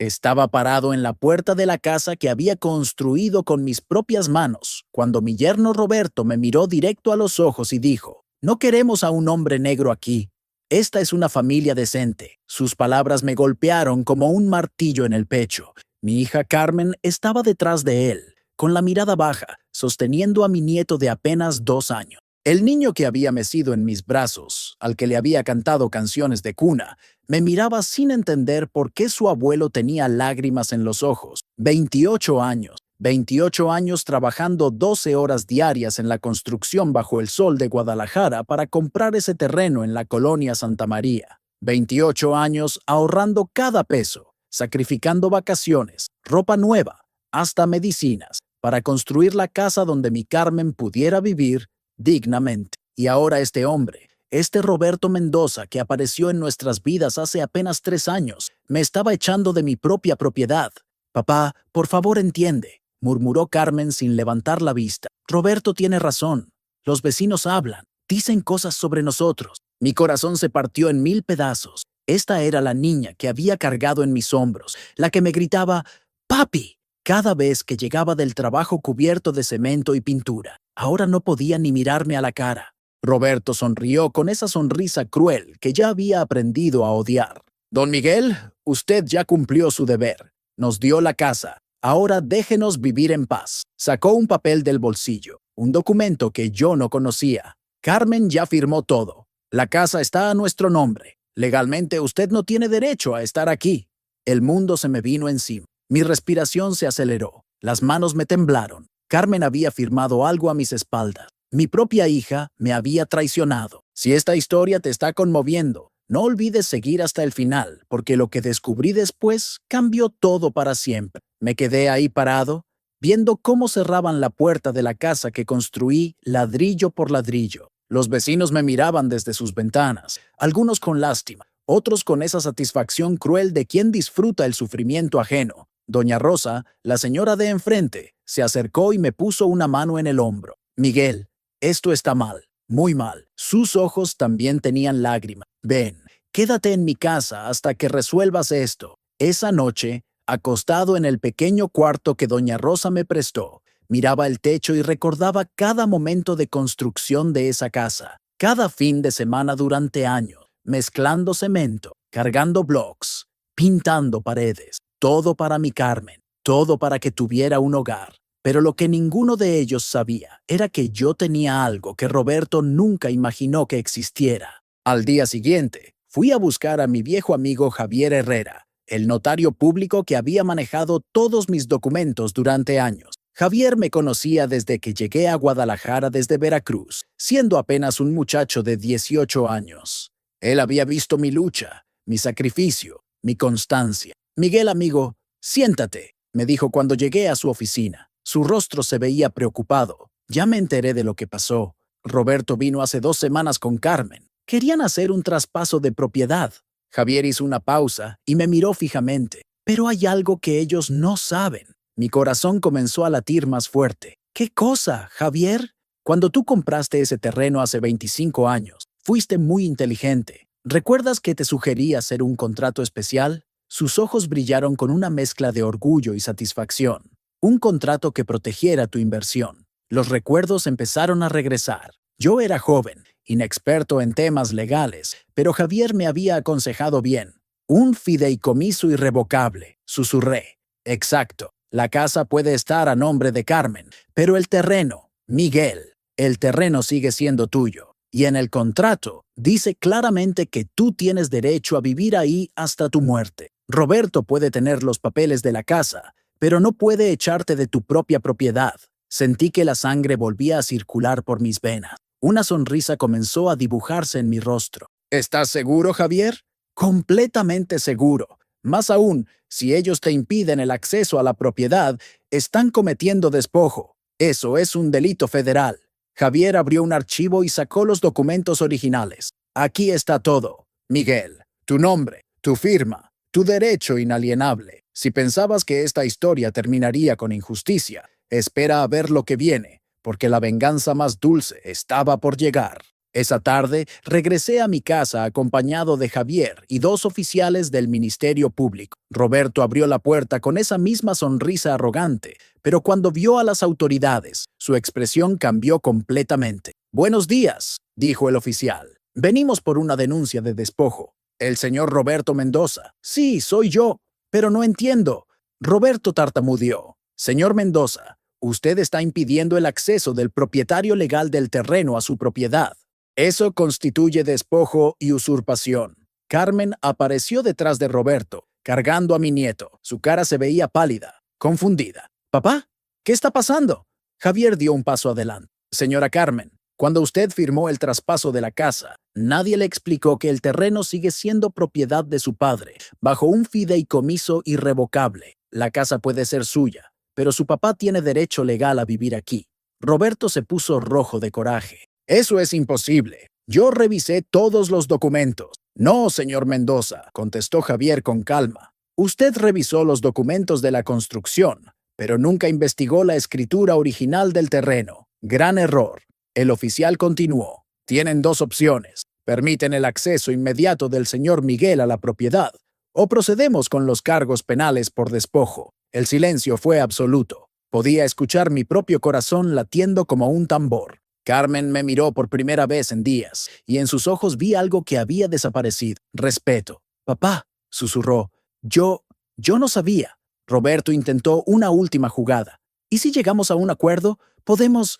Estaba parado en la puerta de la casa que había construido con mis propias manos, cuando mi yerno Roberto me miró directo a los ojos y dijo: «No queremos a un hombre negro aquí. Esta es una familia decente». Sus palabras me golpearon como un martillo en el pecho. Mi hija Carmen estaba detrás de él, con la mirada baja, sosteniendo a mi nieto de apenas 2 años. El niño que había mecido en mis brazos, al que le había cantado canciones de cuna, me miraba sin entender por qué su abuelo tenía lágrimas en los ojos. 28 años trabajando 12 horas diarias en la construcción bajo el sol de Guadalajara para comprar ese terreno en la colonia Santa María. 28 años ahorrando cada peso, sacrificando vacaciones, ropa nueva, hasta medicinas, para construir la casa donde mi Carmen pudiera vivir dignamente. Y ahora este hombre, este Roberto Mendoza que apareció en nuestras vidas hace apenas 3 años, me estaba echando de mi propia propiedad. «Papá, por favor entiende», murmuró Carmen sin levantar la vista. «Roberto tiene razón. Los vecinos hablan, dicen cosas sobre nosotros». Mi corazón se partió en 1000 pedazos. Esta era la niña que había cargado en mis hombros, la que me gritaba «Papi» cada vez que llegaba del trabajo cubierto de cemento y pintura. Ahora no podía ni mirarme a la cara. Roberto sonrió con esa sonrisa cruel que ya había aprendido a odiar. «Don Miguel, usted ya cumplió su deber. Nos dio la casa. Ahora déjenos vivir en paz». Sacó un papel del bolsillo, un documento que yo no conocía. «Carmen ya firmó todo. La casa está a nuestro nombre. Legalmente usted no tiene derecho a estar aquí». El mundo se me vino encima. Mi respiración se aceleró. Las manos me temblaron. Carmen había firmado algo a mis espaldas. Mi propia hija me había traicionado. Si esta historia te está conmoviendo, no olvides seguir hasta el final, porque lo que descubrí después cambió todo para siempre. Me quedé ahí parado, viendo cómo cerraban la puerta de la casa que construí ladrillo por ladrillo. Los vecinos me miraban desde sus ventanas, algunos con lástima, otros con esa satisfacción cruel de quien disfruta el sufrimiento ajeno. Doña Rosa, la señora de enfrente, se acercó y me puso una mano en el hombro. «Miguel, esto está mal, muy mal». Sus ojos también tenían lágrimas. «Ven, quédate en mi casa hasta que resuelvas esto». Esa noche, acostado en el pequeño cuarto que doña Rosa me prestó, miraba el techo y recordaba cada momento de construcción de esa casa, cada fin de semana durante años, mezclando cemento, cargando blocks, pintando paredes, todo para mi Carmen, todo para que tuviera un hogar. Pero lo que ninguno de ellos sabía era que yo tenía algo que Roberto nunca imaginó que existiera. Al día siguiente, fui a buscar a mi viejo amigo Javier Herrera, el notario público que había manejado todos mis documentos durante años. Javier me conocía desde que llegué a Guadalajara desde Veracruz, siendo apenas un muchacho de 18 años. Él había visto mi lucha, mi sacrificio, mi constancia. «Miguel, amigo, siéntate», me dijo cuando llegué a su oficina. Su rostro se veía preocupado. «Ya me enteré de lo que pasó. Roberto vino hace 2 semanas con Carmen. Querían hacer un traspaso de propiedad». Javier hizo una pausa y me miró fijamente. «Pero hay algo que ellos no saben». Mi corazón comenzó a latir más fuerte. «¿Qué cosa, Javier? Cuando tú compraste ese terreno hace 25 años, fuiste muy inteligente. ¿Recuerdas que te sugerí hacer un contrato especial?» Sus ojos brillaron con una mezcla de orgullo y satisfacción. «Un contrato que protegiera tu inversión». Los recuerdos empezaron a regresar. Yo era joven, inexperto en temas legales, pero Javier me había aconsejado bien. «Un fideicomiso irrevocable», susurré. «Exacto. La casa puede estar a nombre de Carmen, pero el terreno, Miguel, el terreno sigue siendo tuyo. Y en el contrato dice claramente que tú tienes derecho a vivir ahí hasta tu muerte. Roberto puede tener los papeles de la casa, pero no puede echarte de tu propia propiedad». Sentí que la sangre volvía a circular por mis venas. Una sonrisa comenzó a dibujarse en mi rostro. «¿Estás seguro, Javier?» «Completamente seguro. Más aún, si ellos te impiden el acceso a la propiedad, están cometiendo despojo. Eso es un delito federal». Javier abrió un archivo y sacó los documentos originales. «Aquí está todo, Miguel. Tu nombre, tu firma, tu derecho inalienable. Si pensabas que esta historia terminaría con injusticia, espera a ver lo que viene, porque la venganza más dulce estaba por llegar». Esa tarde regresé a mi casa acompañado de Javier y dos oficiales del Ministerio Público. Roberto abrió la puerta con esa misma sonrisa arrogante, pero cuando vio a las autoridades, su expresión cambió completamente. «Buenos días», dijo el oficial. «Venimos por una denuncia de despojo». «¿El señor Roberto Mendoza?» «Sí, soy yo, pero no entiendo». Roberto tartamudeó. «Señor Mendoza, usted está impidiendo el acceso del propietario legal del terreno a su propiedad. Eso constituye despojo y usurpación». Carmen apareció detrás de Roberto, cargando a mi nieto. Su cara se veía pálida, confundida. «¿Papá? ¿Qué está pasando?» Javier dio un paso adelante. «Señora Carmen, cuando usted firmó el traspaso de la casa, nadie le explicó que el terreno sigue siendo propiedad de su padre, bajo un fideicomiso irrevocable. La casa puede ser suya, pero su papá tiene derecho legal a vivir aquí». Roberto se puso rojo de coraje. «Eso es imposible. Yo revisé todos los documentos». «No, señor Mendoza», contestó Javier con calma. «Usted revisó los documentos de la construcción, pero nunca investigó la escritura original del terreno. Gran error». El oficial continuó. «Tienen dos opciones. Permiten el acceso inmediato del señor Miguel a la propiedad, o procedemos con los cargos penales por despojo». El silencio fue absoluto. Podía escuchar mi propio corazón latiendo como un tambor. Carmen me miró por primera vez en días, y en sus ojos vi algo que había desaparecido. Respeto. «Papá», susurró. Yo no sabía». Roberto intentó una última jugada. «¿Y si llegamos a un acuerdo? Podemos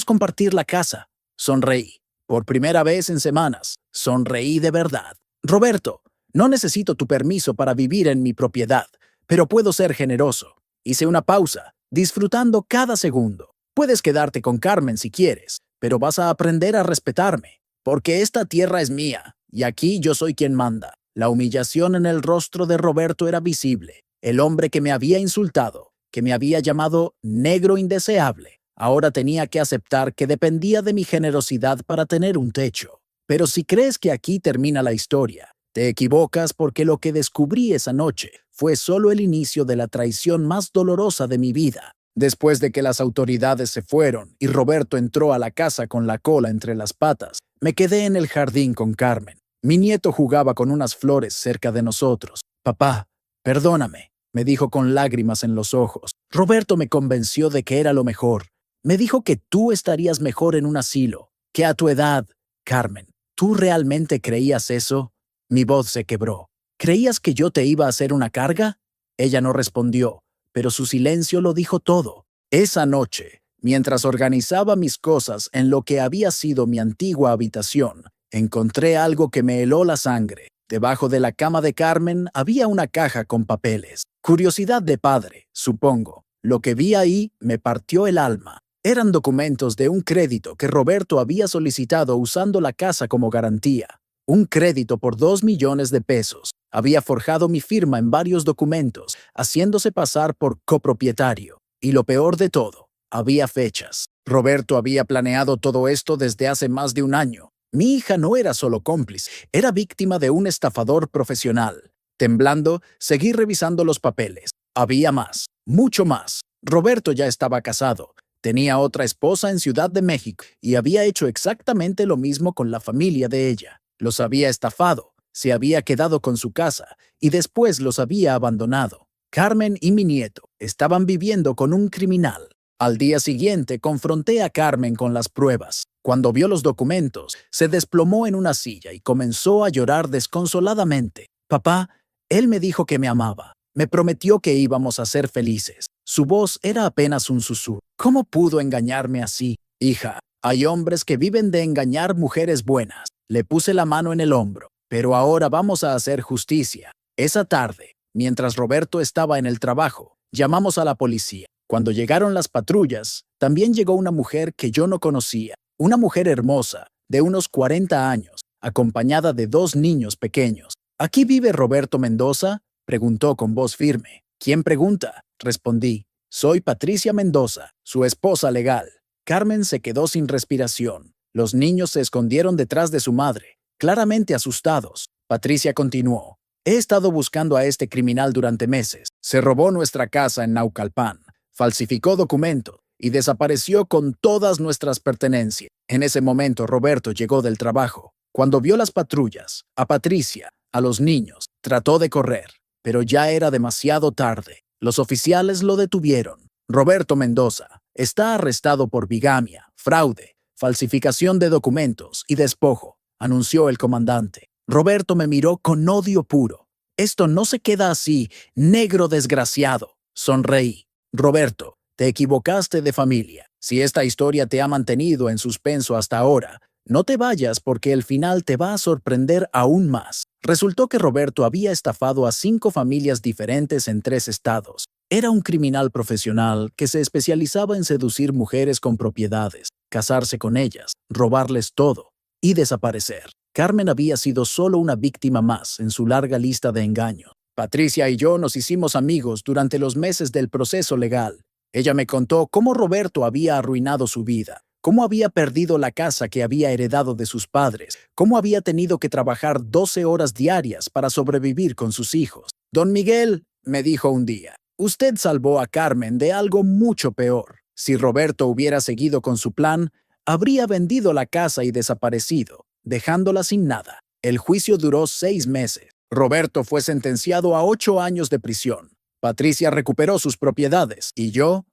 compartir la casa». Sonreí. Por primera vez en semanas, sonreí de verdad. «Roberto, no necesito tu permiso para vivir en mi propiedad, pero puedo ser generoso». Hice una pausa, disfrutando cada segundo. «Puedes quedarte con Carmen si quieres, pero vas a aprender a respetarme, porque esta tierra es mía, y aquí yo soy quien manda». La humillación en el rostro de Roberto era visible. El hombre que me había insultado, que me había llamado negro indeseable, ahora tenía que aceptar que dependía de mi generosidad para tener un techo. Pero si crees que aquí termina la historia, te equivocas, porque lo que descubrí esa noche fue solo el inicio de la traición más dolorosa de mi vida. Después de que las autoridades se fueron y Roberto entró a la casa con la cola entre las patas, me quedé en el jardín con Carmen. Mi nieto jugaba con unas flores cerca de nosotros. «Papá, perdóname», me dijo con lágrimas en los ojos. «Roberto me convenció de que era lo mejor. Me dijo que tú estarías mejor en un asilo, que a tu edad». «Carmen, ¿tú realmente creías eso?» Mi voz se quebró. «¿Creías que yo te iba a hacer una carga?» Ella no respondió, pero su silencio lo dijo todo. Esa noche, mientras organizaba mis cosas en lo que había sido mi antigua habitación, encontré algo que me heló la sangre. Debajo de la cama de Carmen había una caja con papeles. Curiosidad de padre, supongo. Lo que vi ahí me partió el alma. Eran documentos de un crédito que Roberto había solicitado usando la casa como garantía. Un crédito por 2 millones de pesos. Había forjado mi firma en varios documentos, haciéndose pasar por copropietario. Y lo peor de todo, había fechas. Roberto había planeado todo esto desde hace más de un año. Mi hija no era solo cómplice, era víctima de un estafador profesional. Temblando, seguí revisando los papeles. Había más, mucho más. Roberto ya estaba casado. Tenía otra esposa en Ciudad de México y había hecho exactamente lo mismo con la familia de ella. Los había estafado, se había quedado con su casa y después los había abandonado. Carmen y mi nieto estaban viviendo con un criminal. Al día siguiente confronté a Carmen con las pruebas. Cuando vio los documentos, se desplomó en una silla y comenzó a llorar desconsoladamente. «Papá, él me dijo que me amaba. Me prometió que íbamos a ser felices». Su voz era apenas un susurro. «¿Cómo pudo engañarme así?» «Hija, hay hombres que viven de engañar mujeres buenas». Le puse la mano en el hombro. «Pero ahora vamos a hacer justicia». Esa tarde, mientras Roberto estaba en el trabajo, llamamos a la policía. Cuando llegaron las patrullas, también llegó una mujer que yo no conocía. Una mujer hermosa, de unos 40 años, acompañada de 2 niños pequeños. «¿Aquí vive Roberto Mendoza?», preguntó con voz firme. «¿Quién pregunta?», respondí. «Soy Patricia Mendoza, su esposa legal». Carmen se quedó sin respiración. Los niños se escondieron detrás de su madre, claramente asustados. Patricia continuó. «He estado buscando a este criminal durante meses. Se robó nuestra casa en Naucalpan, falsificó documentos y desapareció con todas nuestras pertenencias. En ese momento Roberto llegó del trabajo. Cuando vio las patrullas, a Patricia, a los niños, trató de correr, pero ya era demasiado tarde. Los oficiales lo detuvieron. Roberto Mendoza está arrestado por bigamia, fraude, falsificación de documentos y despojo, anunció el comandante. Roberto me miró con odio puro. Esto no se queda así, negro desgraciado. Sonreí. Roberto, te equivocaste de familia. Si esta historia te ha mantenido en suspenso hasta ahora, no te vayas porque el final te va a sorprender aún más. Resultó que Roberto había estafado a 5 familias diferentes en 3 estados. Era un criminal profesional que se especializaba en seducir mujeres con propiedades, casarse con ellas, robarles todo y desaparecer. Carmen había sido solo una víctima más en su larga lista de engaños. Patricia y yo nos hicimos amigos durante los meses del proceso legal. Ella me contó cómo Roberto había arruinado su vida, cómo había perdido la casa que había heredado de sus padres, cómo había tenido que trabajar 12 horas diarias para sobrevivir con sus hijos. Don Miguel, me dijo un día, usted salvó a Carmen de algo mucho peor. Si Roberto hubiera seguido con su plan, habría vendido la casa y desaparecido, dejándola sin nada. El juicio duró 6 meses. Roberto fue sentenciado a 8 años de prisión. Patricia recuperó sus propiedades y yo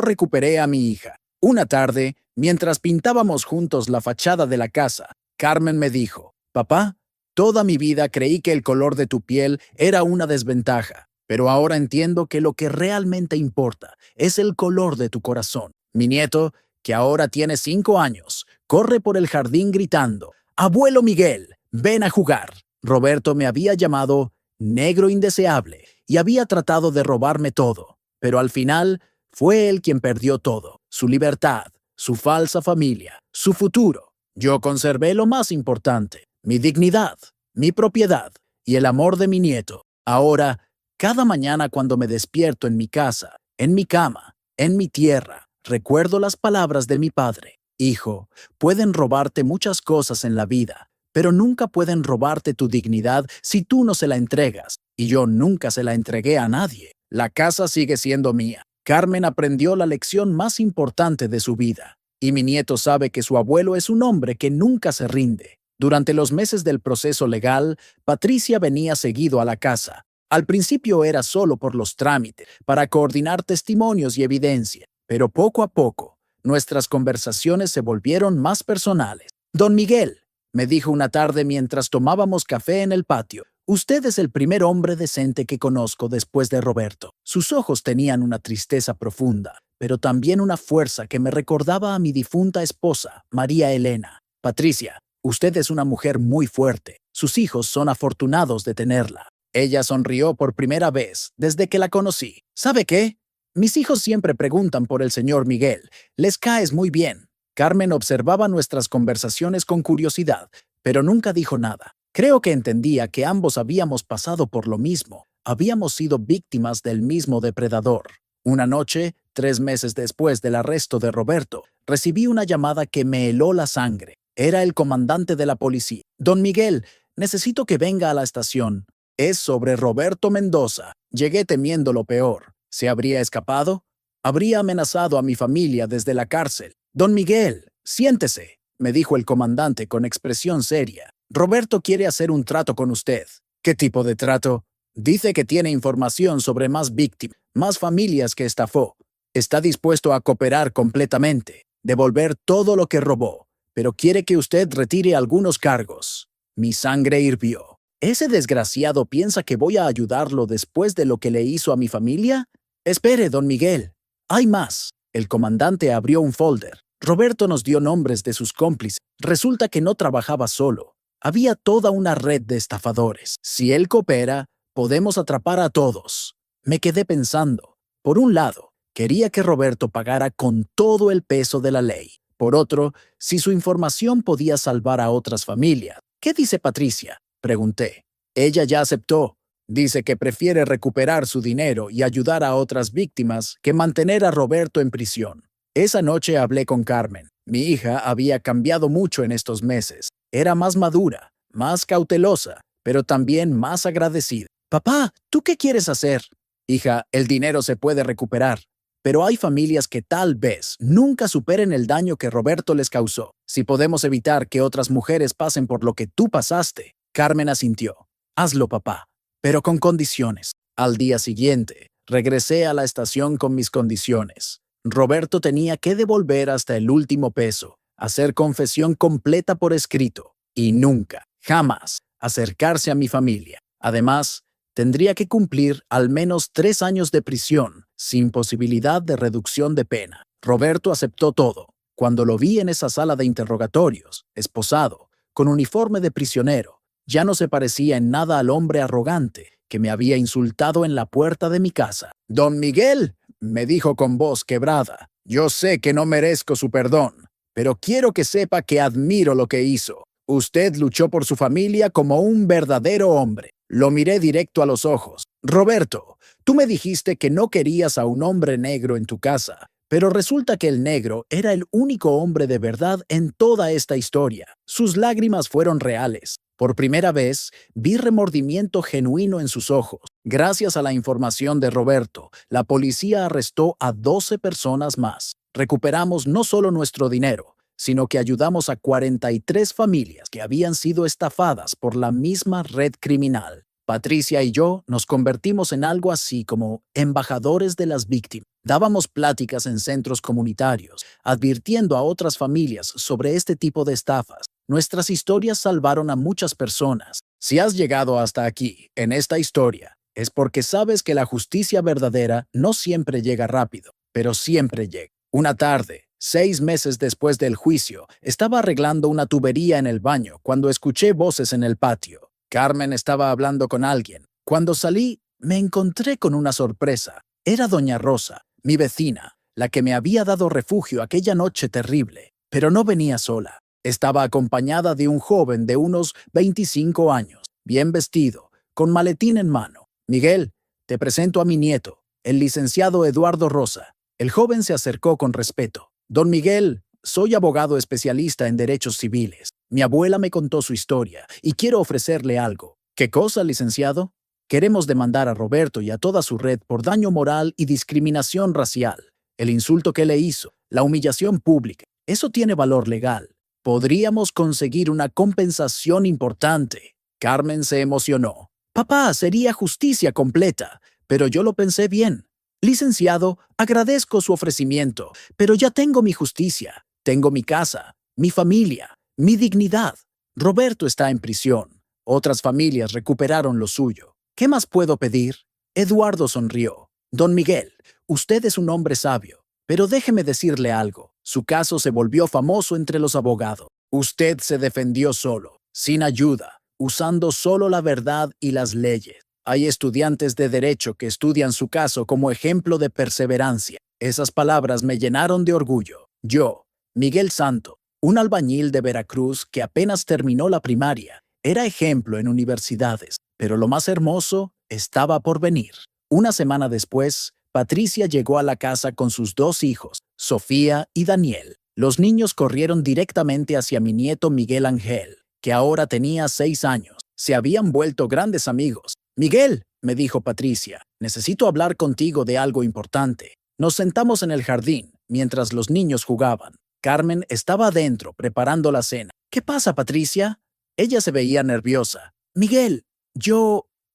recuperé a mi hija. Una tarde, mientras pintábamos juntos la fachada de la casa, Carmen me dijo, «Papá, toda mi vida creí que el color de tu piel era una desventaja, pero ahora entiendo que lo que realmente importa es el color de tu corazón». Mi nieto, que ahora tiene 5 años, corre por el jardín gritando, «Abuelo Miguel, ven a jugar». Roberto me había llamado negro indeseable y había tratado de robarme todo, pero al final fue él quien perdió todo, su libertad, su falsa familia, su futuro. Yo conservé lo más importante, mi dignidad, mi propiedad y el amor de mi nieto. Ahora, cada mañana cuando me despierto en mi casa, en mi cama, en mi tierra, recuerdo las palabras de mi padre. Hijo, pueden robarte muchas cosas en la vida, pero nunca pueden robarte tu dignidad si tú no se la entregas. Y yo nunca se la entregué a nadie. La casa sigue siendo mía. Carmen aprendió la lección más importante de su vida. Y mi nieto sabe que su abuelo es un hombre que nunca se rinde. Durante los meses del proceso legal, Patricia venía seguido a la casa. Al principio era solo por los trámites, para coordinar testimonios y evidencia. Pero poco a poco, nuestras conversaciones se volvieron más personales. Don Miguel, me dijo una tarde mientras tomábamos café en el patio, usted es el primer hombre decente que conozco después de Roberto. Sus ojos tenían una tristeza profunda, pero también una fuerza que me recordaba a mi difunta esposa, María Elena. Patricia, usted es una mujer muy fuerte. Sus hijos son afortunados de tenerla. Ella sonrió por primera vez desde que la conocí. ¿Sabe qué? Mis hijos siempre preguntan por el señor Miguel. Les caes muy bien. Carmen observaba nuestras conversaciones con curiosidad, pero nunca dijo nada. Creo que entendía que ambos habíamos pasado por lo mismo. Habíamos sido víctimas del mismo depredador. Una noche, 3 meses después del arresto de Roberto, recibí una llamada que me heló la sangre. Era el comandante de la policía. Don Miguel, necesito que venga a la estación. Es sobre Roberto Mendoza. Llegué temiendo lo peor. ¿Se habría escapado? Habría amenazado a mi familia desde la cárcel. Don Miguel, siéntese, me dijo el comandante con expresión seria. Roberto quiere hacer un trato con usted. ¿Qué tipo de trato? Dice que tiene información sobre más víctimas, más familias que estafó. Está dispuesto a cooperar completamente, devolver todo lo que robó, pero quiere que usted retire algunos cargos. Mi sangre hirvió. ¿Ese desgraciado piensa que voy a ayudarlo después de lo que le hizo a mi familia? Espere, don Miguel. Hay más. El comandante abrió un folder. Roberto nos dio nombres de sus cómplices. Resulta que no trabajaba solo. Había toda una red de estafadores. Si él coopera, podemos atrapar a todos. Me quedé pensando. Por un lado, quería que Roberto pagara con todo el peso de la ley. Por otro, si su información podía salvar a otras familias. ¿Qué dice Patricia? Pregunté. Ella ya aceptó. Dice que prefiere recuperar su dinero y ayudar a otras víctimas que mantener a Roberto en prisión. Esa noche hablé con Carmen. Mi hija había cambiado mucho en estos meses. Era más madura, más cautelosa, pero también más agradecida. Papá, ¿tú qué quieres hacer? Hija, el dinero se puede recuperar. pero hay familias que tal vez nunca superen el daño que Roberto les causó. Si podemos evitar que otras mujeres pasen por lo que tú pasaste, Carmen asintió. Hazlo, papá, pero con condiciones. Al día siguiente, regresé a la estación con mis condiciones. Roberto tenía que devolver hasta el último peso, hacer confesión completa por escrito y nunca, jamás, acercarse a mi familia. Además, tendría que cumplir al menos 3 años de prisión, sin posibilidad de reducción de pena. Roberto aceptó todo. Cuando lo vi en esa sala de interrogatorios, esposado, con uniforme de prisionero, ya no se parecía en nada al hombre arrogante que me había insultado en la puerta de mi casa. «Don Miguel», me dijo con voz quebrada, «yo sé que no merezco su perdón, pero quiero que sepa que admiro lo que hizo. Usted luchó por su familia como un verdadero hombre». Lo miré directo a los ojos. «Roberto, tú me dijiste que no querías a un hombre negro en tu casa, pero resulta que el negro era el único hombre de verdad en toda esta historia. Sus lágrimas fueron reales. Por primera vez, vi remordimiento genuino en sus ojos. Gracias a la información de Roberto, la policía arrestó a 12 personas más. Recuperamos no solo nuestro dinero, sino que ayudamos a 43 familias que habían sido estafadas por la misma red criminal. Patricia y yo nos convertimos en algo así como embajadores de las víctimas. Dábamos pláticas en centros comunitarios, advirtiendo a otras familias sobre este tipo de estafas. Nuestras historias salvaron a muchas personas. Si has llegado hasta aquí, en esta historia, es porque sabes que la justicia verdadera no siempre llega rápido, pero siempre llega. Una tarde, 6 meses después del juicio, estaba arreglando una tubería en el baño cuando escuché voces en el patio. Carmen estaba hablando con alguien. Cuando salí, me encontré con una sorpresa. Era doña Rosa, mi vecina, la que me había dado refugio aquella noche terrible. Pero no venía sola. Estaba acompañada de un joven de unos 25 años, bien vestido, con maletín en mano. «Miguel, te presento a mi nieto, el licenciado Eduardo Rosa». El joven se acercó con respeto. «Don Miguel, soy abogado especialista en derechos civiles. Mi abuela me contó su historia y quiero ofrecerle algo». «¿Qué cosa, licenciado?» «Queremos demandar a Roberto y a toda su red por daño moral y discriminación racial. El insulto que le hizo, la humillación pública, eso tiene valor legal. Podríamos conseguir una compensación importante». Carmen se emocionó. «Papá, sería justicia completa, pero yo lo pensé bien. Licenciado, agradezco su ofrecimiento, pero ya tengo mi justicia. Tengo mi casa, mi familia, mi dignidad. Roberto está en prisión. Otras familias recuperaron lo suyo. ¿Qué más puedo pedir?» Eduardo sonrió. «Don Miguel, usted es un hombre sabio, pero déjeme decirle algo. Su caso se volvió famoso entre los abogados. Usted se defendió solo, sin ayuda, usando solo la verdad y las leyes. Hay estudiantes de derecho que estudian su caso como ejemplo de perseverancia». Esas palabras me llenaron de orgullo. Yo, Miguel Santo, un albañil de Veracruz que apenas terminó la primaria, era ejemplo en universidades, pero lo más hermoso estaba por venir. Una semana después, Patricia llegó a la casa con sus 2 hijos, Sofía y Daniel. Los niños corrieron directamente hacia mi nieto Miguel Ángel, que ahora tenía 6 años. Se habían vuelto grandes amigos. «Miguel», me dijo Patricia, «necesito hablar contigo de algo importante». Nos sentamos en el jardín, mientras los niños jugaban. Carmen estaba adentro, preparando la cena. «¿Qué pasa, Patricia?» Ella se veía nerviosa. «Miguel,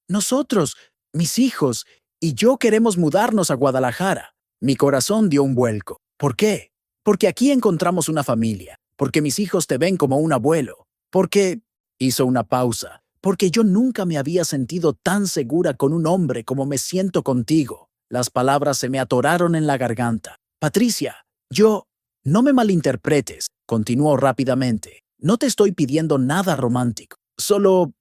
nosotros, mis hijos y yo queremos mudarnos a Guadalajara». Mi corazón dio un vuelco. «¿Por qué?» «Porque aquí encontramos una familia. Porque mis hijos te ven como un abuelo. Porque…» Hizo una pausa. «Porque yo nunca me había sentido tan segura con un hombre como me siento contigo». Las palabras se me atoraron en la garganta. «Patricia, no me malinterpretes», continuó rápidamente. «No te estoy pidiendo nada romántico. Solo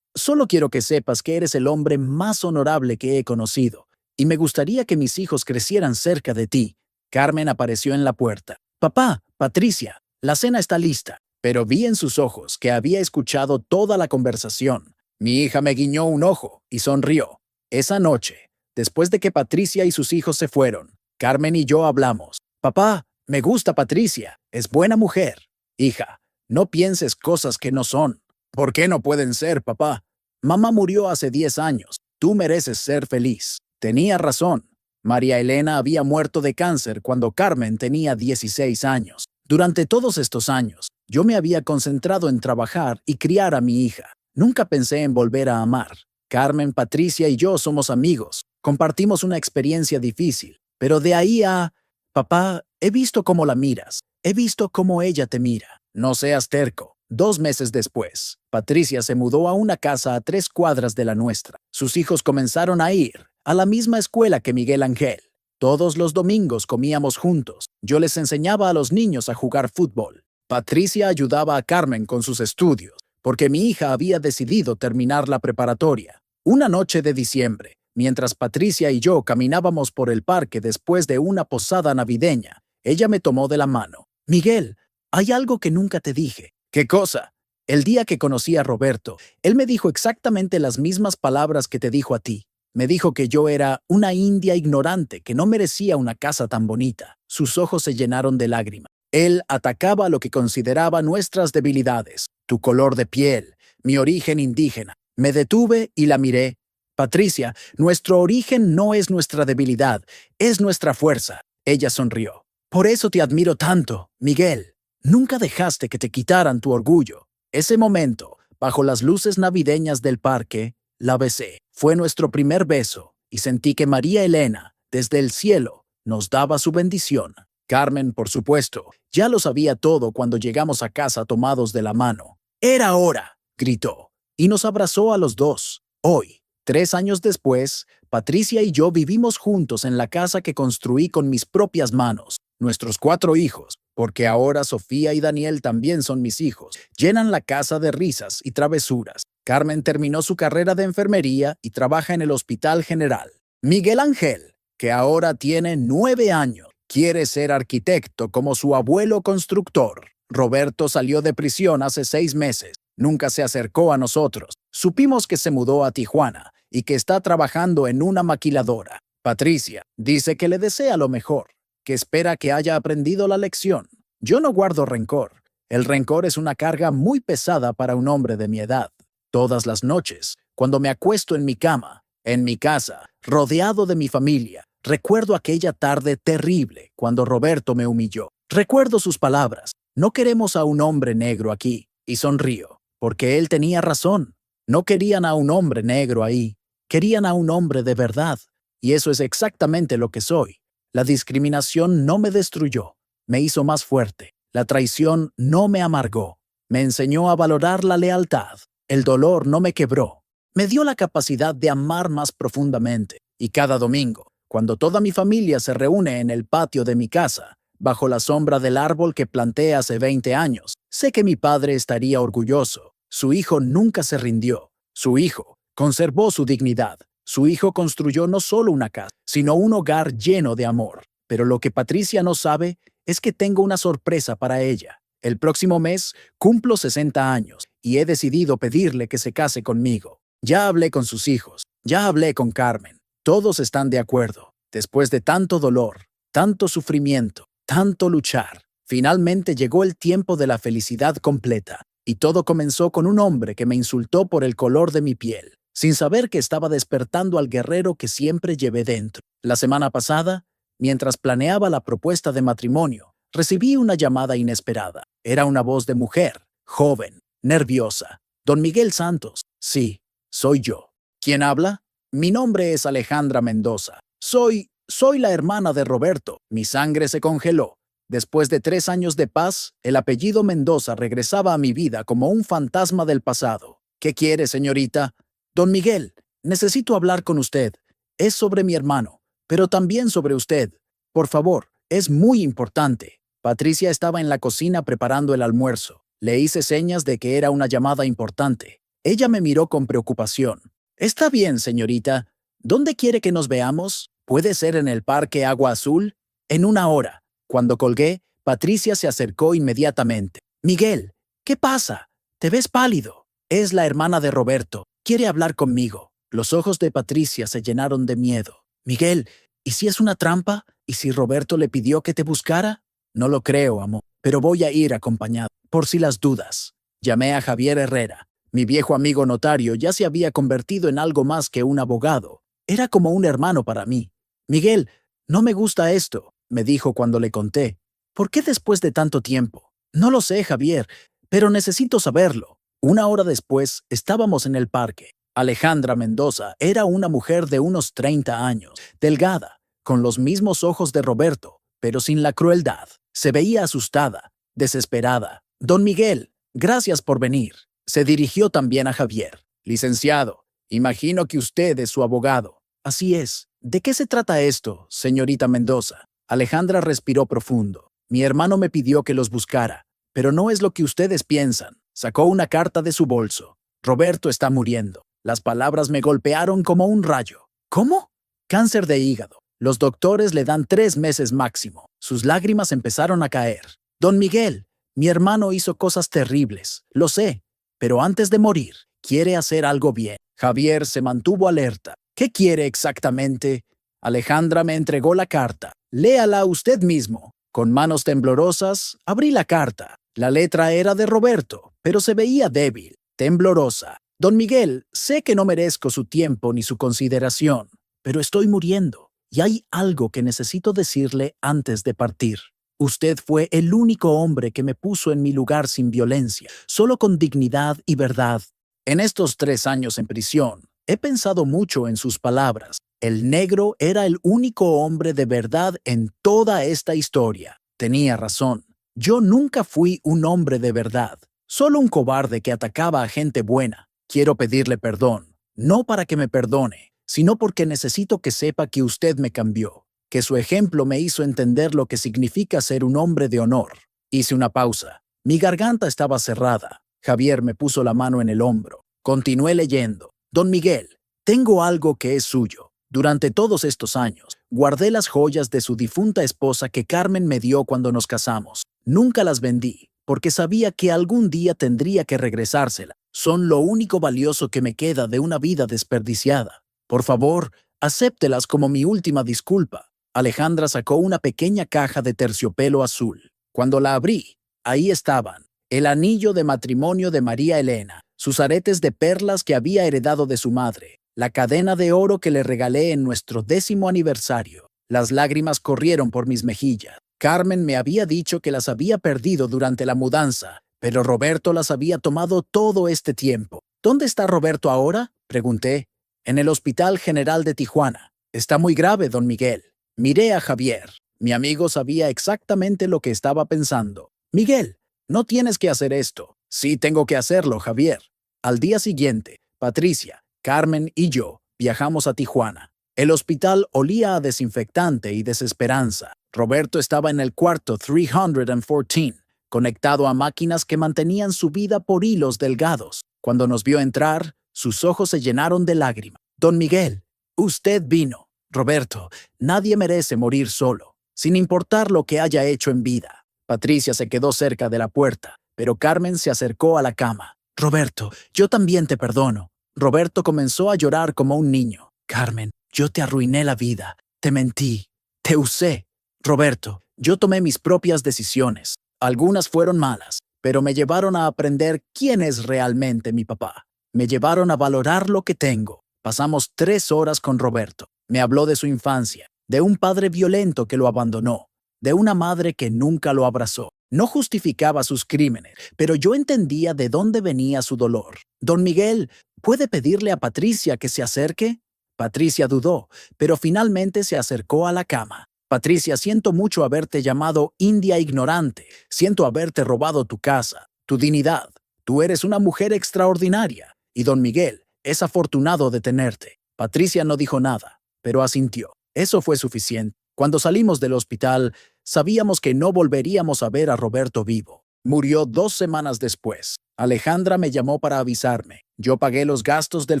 quiero que sepas que eres el hombre más honorable que he conocido, y me gustaría que mis hijos crecieran cerca de ti». Carmen apareció en la puerta. «Papá, Patricia, la cena está lista». Pero vi en sus ojos que había escuchado toda la conversación. Mi hija me guiñó un ojo y sonrió. Esa noche, después de que Patricia y sus hijos se fueron, Carmen y yo hablamos. «Papá, me gusta Patricia, es buena mujer». «Hija, no pienses cosas que no son». «¿Por qué no pueden ser, papá?» «Mamá murió hace 10 años. Tú mereces ser feliz». Tenía razón. María Elena había muerto de cáncer cuando Carmen tenía 16 años. Durante todos estos años, yo me había concentrado en trabajar y criar a mi hija. Nunca pensé en volver a amar. Carmen, Patricia y yo somos amigos. Compartimos una experiencia difícil. Pero de ahí a... Papá, he visto cómo la miras. He visto cómo ella te mira. No seas terco. 2 meses después, Patricia se mudó a una casa a 3 cuadras de la nuestra. Sus hijos comenzaron a ir a la misma escuela que Miguel Ángel. Todos los domingos comíamos juntos. Yo les enseñaba a los niños a jugar fútbol. Patricia ayudaba a Carmen con sus estudios, porque mi hija había decidido terminar la preparatoria. Una noche de diciembre, mientras Patricia y yo caminábamos por el parque después de una posada navideña, ella me tomó de la mano. Miguel, hay algo que nunca te dije. ¿Qué cosa? El día que conocí a Roberto, él me dijo exactamente las mismas palabras que te dijo a ti. Me dijo que yo era una india ignorante que no merecía una casa tan bonita. Sus ojos se llenaron de lágrimas. Él atacaba lo que consideraba nuestras debilidades. Tu color de piel, mi origen indígena. Me detuve y la miré. Patricia, nuestro origen no es nuestra debilidad, es nuestra fuerza. Ella sonrió. Por eso te admiro tanto, Miguel. Nunca dejaste que te quitaran tu orgullo. Ese momento, bajo las luces navideñas del parque, la besé. Fue nuestro primer beso y sentí que María Elena, desde el cielo, nos daba su bendición. Carmen, por supuesto, ya lo sabía todo cuando llegamos a casa tomados de la mano. ¡Era hora!, gritó, y nos abrazó a los dos. Hoy, 3 años después, Patricia y yo vivimos juntos en la casa que construí con mis propias manos. Nuestros 4 hijos, porque ahora Sofía y Daniel también son mis hijos, llenan la casa de risas y travesuras. Carmen terminó su carrera de enfermería y trabaja en el Hospital General. Miguel Ángel, que ahora tiene 9 años, quiere ser arquitecto como su abuelo constructor. Roberto salió de prisión hace 6 meses. Nunca se acercó a nosotros. Supimos que se mudó a Tijuana y que está trabajando en una maquiladora. Patricia dice que le desea lo mejor, que espera que haya aprendido la lección. Yo no guardo rencor. El rencor es una carga muy pesada para un hombre de mi edad. Todas las noches, cuando me acuesto en mi cama, en mi casa, rodeado de mi familia, recuerdo aquella tarde terrible cuando Roberto me humilló. Recuerdo sus palabras. No queremos a un hombre negro aquí. Y sonrío, porque él tenía razón. No querían a un hombre negro ahí. Querían a un hombre de verdad. Y eso es exactamente lo que soy. La discriminación no me destruyó, me hizo más fuerte. La traición no me amargó, me enseñó a valorar la lealtad. El dolor no me quebró, me dio la capacidad de amar más profundamente. Y cada domingo, cuando toda mi familia se reúne en el patio de mi casa, bajo la sombra del árbol que planté hace 20 años, sé que mi padre estaría orgulloso. Su hijo nunca se rindió. Su hijo conservó su dignidad. Su hijo construyó no solo una casa, sino un hogar lleno de amor. Pero lo que Patricia no sabe es que tengo una sorpresa para ella. El próximo mes cumplo 60 años y he decidido pedirle que se case conmigo. Ya hablé con sus hijos, ya hablé con Carmen. Todos están de acuerdo. Después de tanto dolor, tanto sufrimiento, tanto luchar, finalmente llegó el tiempo de la felicidad completa. Y todo comenzó con un hombre que me insultó por el color de mi piel, sin saber que estaba despertando al guerrero que siempre llevé dentro. La semana pasada, mientras planeaba la propuesta de matrimonio, recibí una llamada inesperada. Era una voz de mujer, joven, nerviosa. Don Miguel Santos. Sí, soy yo. ¿Quién habla? Mi nombre es Alejandra Mendoza. Soy la hermana de Roberto. Mi sangre se congeló. Después de 3 años de paz, el apellido Mendoza regresaba a mi vida como un fantasma del pasado. ¿Qué quiere, señorita? Don Miguel, necesito hablar con usted. Es sobre mi hermano, pero también sobre usted. Por favor, es muy importante. Patricia estaba en la cocina preparando el almuerzo. Le hice señas de que era una llamada importante. Ella me miró con preocupación. Está bien, señorita. ¿Dónde quiere que nos veamos? ¿Puede ser en el Parque Agua Azul? En 1 hora. Cuando colgué, Patricia se acercó inmediatamente. Miguel, ¿qué pasa? Te ves pálido. Es la hermana de Roberto. Quiere hablar conmigo. Los ojos de Patricia se llenaron de miedo. Miguel, ¿y si es una trampa? ¿Y si Roberto le pidió que te buscara? No lo creo, amor, pero voy a ir acompañado, por si las dudas. Llamé a Javier Herrera. Mi viejo amigo notario ya se había convertido en algo más que un abogado. Era como un hermano para mí. Miguel, no me gusta esto, me dijo cuando le conté. ¿Por qué después de tanto tiempo? No lo sé, Javier, pero necesito saberlo. Una hora después, estábamos en el parque. Alejandra Mendoza era una mujer de unos 30 años, delgada, con los mismos ojos de Roberto, pero sin la crueldad. Se veía asustada, desesperada. Don Miguel, gracias por venir. Se dirigió también a Javier. Licenciado, imagino que usted es su abogado. Así es. ¿De qué se trata esto, señorita Mendoza? Alejandra respiró profundo. Mi hermano me pidió que los buscara, pero no es lo que ustedes piensan. Sacó una carta de su bolso. Roberto está muriendo. Las palabras me golpearon como un rayo. ¿Cómo? Cáncer de hígado. Los doctores le dan 3 meses máximo. Sus lágrimas empezaron a caer. Don Miguel, mi hermano hizo cosas terribles, lo sé, pero antes de morir, quiere hacer algo bien. Javier se mantuvo alerta. ¿Qué quiere exactamente? Alejandra me entregó la carta. Léala usted mismo. Con manos temblorosas, abrí la carta. La letra era de Roberto, pero se veía débil, temblorosa. Don Miguel, sé que no merezco su tiempo ni su consideración, pero estoy muriendo, y hay algo que necesito decirle antes de partir. Usted fue el único hombre que me puso en mi lugar sin violencia, solo con dignidad y verdad. En estos 3 años en prisión, he pensado mucho en sus palabras. El negro era el único hombre de verdad en toda esta historia. Tenía razón. Yo nunca fui un hombre de verdad, solo un cobarde que atacaba a gente buena. Quiero pedirle perdón, no para que me perdone, sino porque necesito que sepa que usted me cambió, que su ejemplo me hizo entender lo que significa ser un hombre de honor. Hice una pausa. Mi garganta estaba cerrada. Javier me puso la mano en el hombro. Continué leyendo. Don Miguel, tengo algo que es suyo. Durante todos estos años, guardé las joyas de su difunta esposa que Carmen me dio cuando nos casamos. Nunca las vendí, porque sabía que algún día tendría que regresársela. Son lo único valioso que me queda de una vida desperdiciada. Por favor, acéptelas como mi última disculpa. Alejandra sacó una pequeña caja de terciopelo azul. Cuando la abrí, ahí estaban el anillo de matrimonio de María Elena, sus aretes de perlas que había heredado de su madre, la cadena de oro que le regalé en nuestro 10º aniversario. Las lágrimas corrieron por mis mejillas. Carmen me había dicho que las había perdido durante la mudanza, pero Roberto las había tomado todo este tiempo. ¿Dónde está Roberto ahora?, pregunté. En el Hospital General de Tijuana. Está muy grave, don Miguel. Miré a Javier. Mi amigo sabía exactamente lo que estaba pensando. Miguel, no tienes que hacer esto. Sí tengo que hacerlo, Javier. Al día siguiente, Patricia, Carmen y yo viajamos a Tijuana. El hospital olía a desinfectante y desesperanza. Roberto estaba en el cuarto 314, conectado a máquinas que mantenían su vida por hilos delgados. Cuando nos vio entrar, sus ojos se llenaron de lágrimas. Don Miguel, usted vino. Roberto, nadie merece morir solo, sin importar lo que haya hecho en vida. Patricia se quedó cerca de la puerta, pero Carmen se acercó a la cama. Roberto, yo también te perdono. Roberto comenzó a llorar como un niño. Carmen, yo te arruiné la vida, te mentí, te usé. Roberto, yo tomé mis propias decisiones. Algunas fueron malas, pero me llevaron a aprender quién es realmente mi papá. Me llevaron a valorar lo que tengo. Pasamos 3 horas con Roberto. Me habló de su infancia, de un padre violento que lo abandonó, de una madre que nunca lo abrazó. No justificaba sus crímenes, pero yo entendía de dónde venía su dolor. Don Miguel, ¿puede pedirle a Patricia que se acerque? Patricia dudó, pero finalmente se acercó a la cama. Patricia, siento mucho haberte llamado india ignorante. Siento haberte robado tu casa, tu dignidad. Tú eres una mujer extraordinaria. Y don Miguel es afortunado de tenerte. Patricia no dijo nada, pero asintió. Eso fue suficiente. Cuando salimos del hospital, sabíamos que no volveríamos a ver a Roberto vivo. Murió 2 semanas después. Alejandra me llamó para avisarme. Yo pagué los gastos del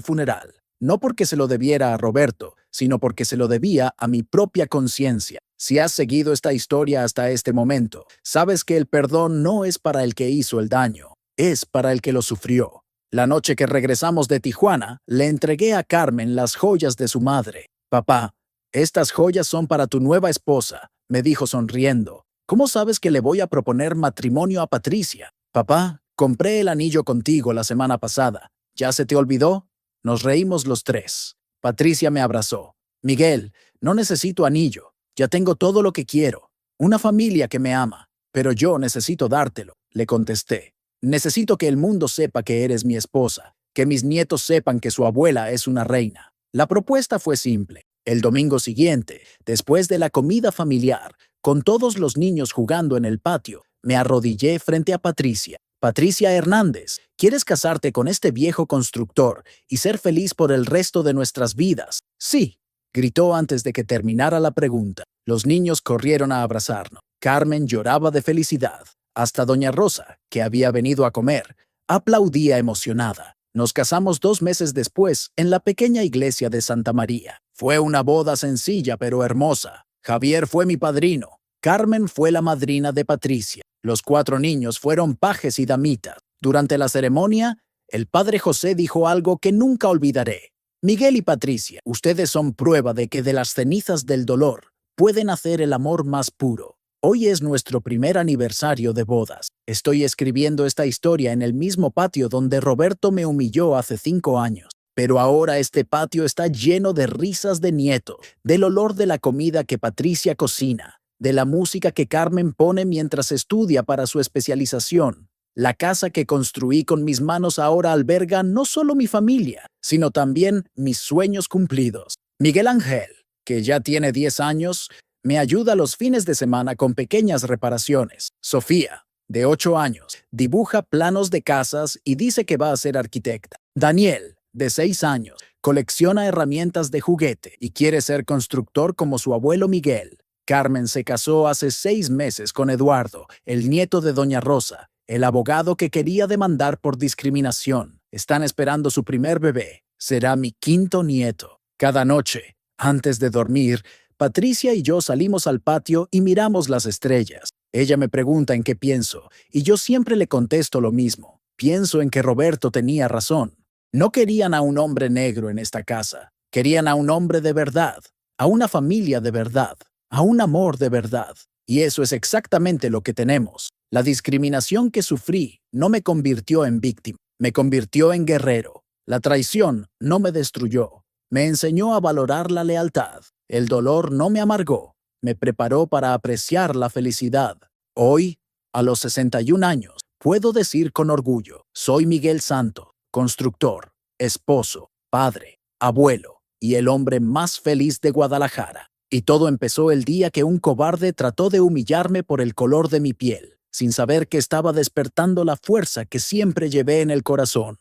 funeral, no porque se lo debiera a Roberto, sino porque se lo debía a mi propia conciencia. Si has seguido esta historia hasta este momento, sabes que el perdón no es para el que hizo el daño, es para el que lo sufrió. La noche que regresamos de Tijuana, le entregué a Carmen las joyas de su madre. Papá, estas joyas son para tu nueva esposa, me dijo sonriendo. ¿Cómo sabes que le voy a proponer matrimonio a Patricia? Papá, compré el anillo contigo la semana pasada. ¿Ya se te olvidó? Nos reímos los tres. Patricia me abrazó. Miguel, No necesito anillo. Ya tengo todo lo que quiero. Una familia que me ama. Pero yo necesito dártelo, le contesté. Necesito que el mundo sepa que eres mi esposa, que mis nietos sepan que su abuela es una reina. La propuesta fue simple. El domingo siguiente, después de la comida familiar, con todos los niños jugando en el patio, me arrodillé frente a Patricia. Patricia Hernández, ¿quieres casarte con este viejo constructor y ser feliz por el resto de nuestras vidas? Sí, gritó antes de que terminara la pregunta. Los niños corrieron a abrazarnos. Carmen lloraba de felicidad. Hasta doña Rosa, que había venido a comer, aplaudía emocionada. Nos casamos 2 meses después en la pequeña iglesia de Santa María. Fue una boda sencilla pero hermosa. Javier fue mi padrino. Carmen fue la madrina de Patricia. Los 4 niños fueron pajes y damitas. Durante la ceremonia, el padre José dijo algo que nunca olvidaré. Miguel y Patricia, ustedes son prueba de que de las cenizas del dolor pueden hacer el amor más puro. Hoy es nuestro primer aniversario de bodas. Estoy escribiendo esta historia en el mismo patio donde Roberto me humilló hace 5 años. Pero ahora este patio está lleno de risas de nietos, del olor de la comida que Patricia cocina, de la música que Carmen pone mientras estudia para su especialización. La casa que construí con mis manos ahora alberga no solo mi familia, sino también mis sueños cumplidos. Miguel Ángel, que ya tiene 10 años, me ayuda los fines de semana con pequeñas reparaciones. Sofía, de 8 años, dibuja planos de casas y dice que va a ser arquitecta. Daniel, de 6 años, colecciona herramientas de juguete y quiere ser constructor como su abuelo Miguel. Carmen se casó hace 6 meses con Eduardo, el nieto de doña Rosa, el abogado que quería demandar por discriminación. Están esperando su primer bebé. Será mi 5º nieto. Cada noche, antes de dormir, Patricia y yo salimos al patio y miramos las estrellas. Ella me pregunta en qué pienso, y yo siempre le contesto lo mismo. Pienso en que Roberto tenía razón. No querían a un hombre negro en esta casa. Querían a un hombre de verdad, a una familia de verdad, a un amor de verdad. Y eso es exactamente lo que tenemos. La discriminación que sufrí no me convirtió en víctima, me convirtió en guerrero. La traición no me destruyó, me enseñó a valorar la lealtad. El dolor no me amargó, me preparó para apreciar la felicidad. Hoy, a los 61 años, puedo decir con orgullo, soy Miguel Santo, constructor, esposo, padre, abuelo y el hombre más feliz de Guadalajara. Y todo empezó el día que un cobarde trató de humillarme por el color de mi piel, sin saber que estaba despertando la fuerza que siempre llevé en el corazón.